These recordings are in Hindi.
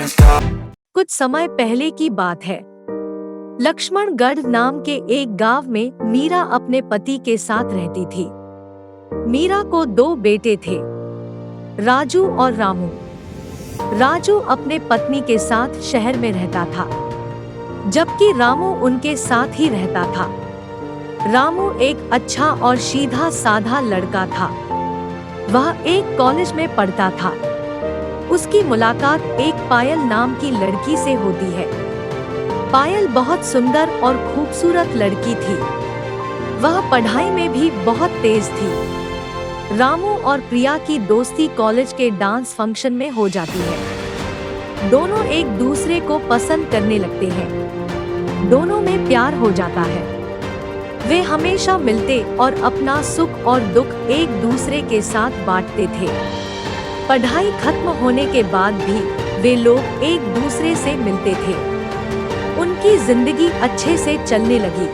कुछ समय पहले की बात है। लक्ष्मणगढ़ नाम के एक गांव में मीरा अपने पति के साथ रहती थी। मीरा को दो बेटे थे, राजू और रामू। राजू अपने पत्नी के साथ शहर में रहता था, जबकि रामू उनके साथ ही रहता था। रामू एक अच्छा और सीधा साधा लड़का था। वह एक कॉलेज में पढ़ता था। उसकी मुलाकात एक पायल नाम की लड़की से होती है। पायल बहुत सुंदर और खूबसूरत लड़की थी। वह पढ़ाई में भी बहुत तेज थी। रामू और प्रिया की दोस्ती कॉलेज के डांस फंक्शन में हो जाती है। दोनों एक दूसरे को पसंद करने लगते हैं। दोनों में प्यार हो जाता है। वे हमेशा मिलते और अपना सुख और दुख एक दूसरे के साथ बांटते थे। पढ़ाई खत्म होने के बाद भी वे लोग एक दूसरे से मिलते थे। उनकी जिंदगी अच्छे से चलने लगी।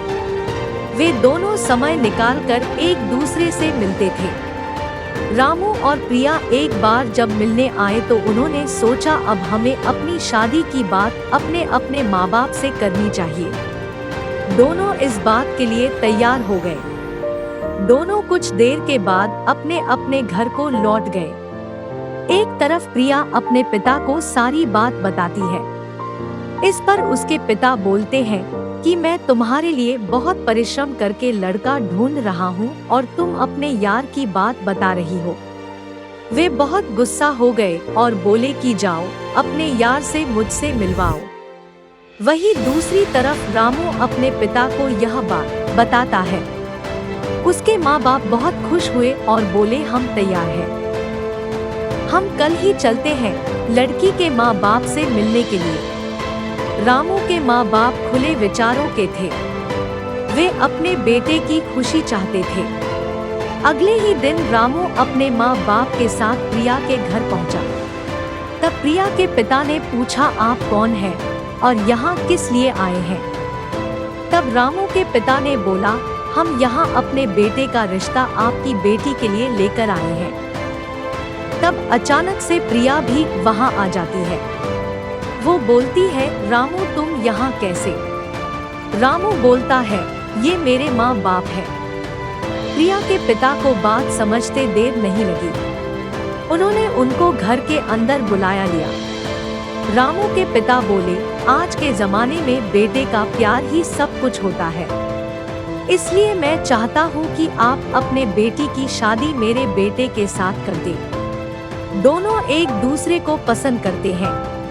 वे दोनों समय निकालकर एक दूसरे से मिलते थे। रामू और प्रिया एक बार जब मिलने आए तो उन्होंने सोचा अब हमें अपनी शादी की बात अपने अपने माँ बाप से करनी चाहिए। दोनों इस बात के लिए तैयार हो गए। दोनों कुछ देर के बाद अपने अपने घर को लौट गए। एक तरफ प्रिया अपने पिता को सारी बात बताती है। इस पर उसके पिता बोलते हैं कि मैं तुम्हारे लिए बहुत परिश्रम करके लड़का ढूंढ रहा हूँ और तुम अपने यार की बात बता रही हो। वे बहुत गुस्सा हो गए और बोले कि जाओ अपने यार से मुझसे मिलवाओ। वहीं दूसरी तरफ रामू अपने पिता को यह बात बताता है। उसके माँ बाप बहुत खुश हुए और बोले हम तैयार हैं। हम कल ही चलते हैं लड़की के माँ बाप से मिलने के लिए। रामू के माँ बाप खुले विचारों के थे। वे अपने बेटे की खुशी चाहते थे। अगले ही दिन रामू अपने माँ बाप के साथ प्रिया के घर पहुंचा। तब प्रिया के पिता ने पूछा आप कौन हैं और यहाँ किस लिए आए हैं? तब रामू के पिता ने बोला हम यहाँ अपने बेटे का रिश्ता आपकी बेटी के लिए लेकर आए हैं। तब अचानक से प्रिया भी वहां आ जाती है। वो बोलती है रामू तुम यहाँ कैसे? रामू बोलता है ये मेरे माँ बाप है। प्रिया के पिता को बात समझते देर नहीं लगी। उन्होंने उनको घर के अंदर बुलाया लिया। रामू के पिता बोले आज के जमाने में बेटे का प्यार ही सब कुछ होता है, इसलिए मैं चाहता हूँ कि आप अपने बेटी की शादी मेरे बेटे के साथ कर दें। दोनों एक दूसरे को पसंद करते हैं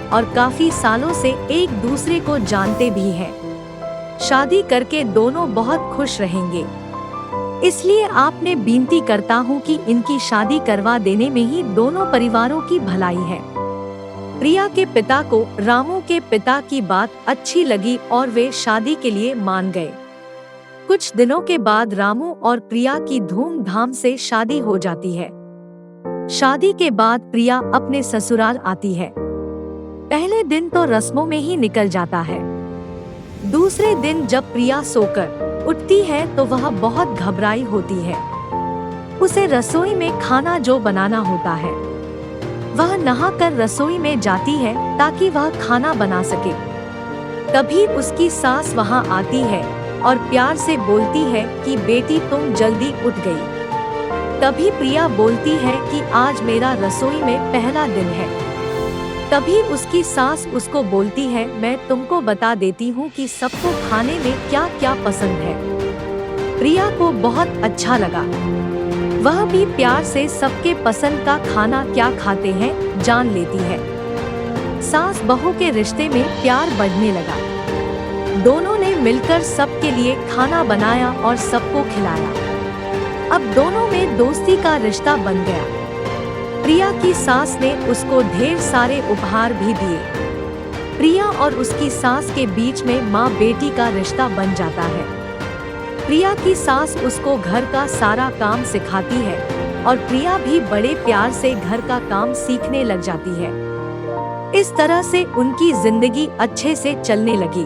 और काफी सालों से एक दूसरे को जानते भी हैं। शादी करके दोनों बहुत खुश रहेंगे, इसलिए आपने विनती करता हूँ कि इनकी शादी करवा देने में ही दोनों परिवारों की भलाई है। प्रिया के पिता को रामू के पिता की बात अच्छी लगी और वे शादी के लिए मान गए। कुछ दिनों के बाद रामू और प्रिया की धूमधाम से शादी हो जाती है। शादी के बाद प्रिया अपने ससुराल आती है। पहले दिन तो रस्मों में ही निकल जाता है। दूसरे दिन जब प्रिया सोकर उठती है तो वह बहुत घबराई होती है। उसे रसोई में खाना जो बनाना होता है, वह नहाकर रसोई में जाती है ताकि वह खाना बना सके। तभी उसकी सास वहां आती है और प्यार से बोलती है कि बेटी तुम जल्दी उठ गई। तभी प्रिया बोलती है कि आज मेरा रसोई में पहला दिन है। तभी उसकी सास उसको बोलती है मैं तुमको बता देती हूँ कि सबको खाने में क्या क्या पसंद है। प्रिया को बहुत अच्छा लगा। वह भी प्यार से सबके पसंद का खाना क्या खाते हैं जान लेती है। सास बहू के रिश्ते में प्यार बढ़ने लगा। दोनों ने मिलकर सबके लिए खाना बनाया और सबको खिलाया। अब दोनों में दोस्ती का रिश्ता बन गया। प्रिया की सास ने उसको ढेर सारे उपहार भी दिए। प्रिया और उसकी सास के बीच में माँ बेटी का रिश्ता बन जाता है। प्रिया की सास उसको घर का सारा काम सिखाती है और प्रिया भी बड़े प्यार से घर का काम सीखने लग जाती है। इस तरह से उनकी जिंदगी अच्छे से चलने लगी।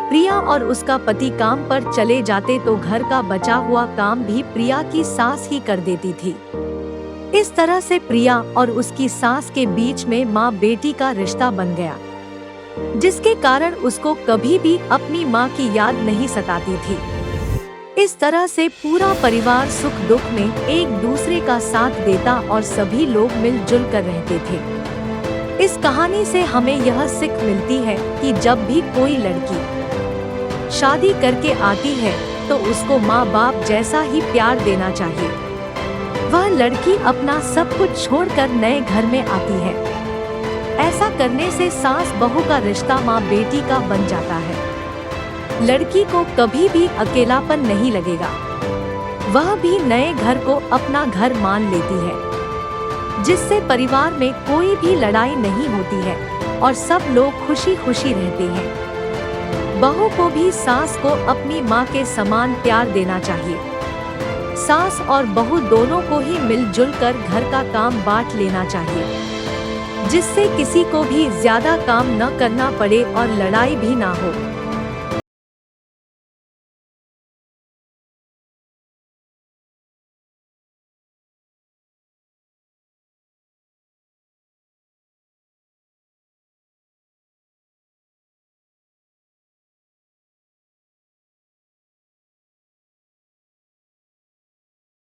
प्रिया और उसका पति काम पर चले जाते तो घर का बचा हुआ काम भी प्रिया की सास ही कर देती थी। इस तरह से प्रिया और उसकी सास के बीच में माँ बेटी का रिश्ता बन गया, जिसके कारण उसको कभी भी अपनी माँ की याद नहीं सताती थी। इस तरह से पूरा परिवार सुख दुख में एक दूसरे का साथ देता और सभी लोग मिलजुल कर रहते थे। इस कहानी से हमें यह सीख मिलती है कि जब भी कोई लड़की शादी करके आती है तो उसको माँ बाप जैसा ही प्यार देना चाहिए। वह लड़की अपना सब कुछ छोड़कर नए घर में आती है। ऐसा करने से सास बहू का रिश्ता माँ बेटी का बन जाता है। लड़की को कभी भी अकेलापन नहीं लगेगा, वह भी नए घर को अपना घर मान लेती है, जिससे परिवार में कोई भी लड़ाई नहीं होती है और सब लोग खुशी खुशी रहते हैं। बहू को भी सास को अपनी माँ के समान प्यार देना चाहिए। सास और बहू दोनों को ही मिलजुल कर घर का काम बांट लेना चाहिए, जिससे किसी को भी ज्यादा काम न करना पड़े और लड़ाई भी ना हो।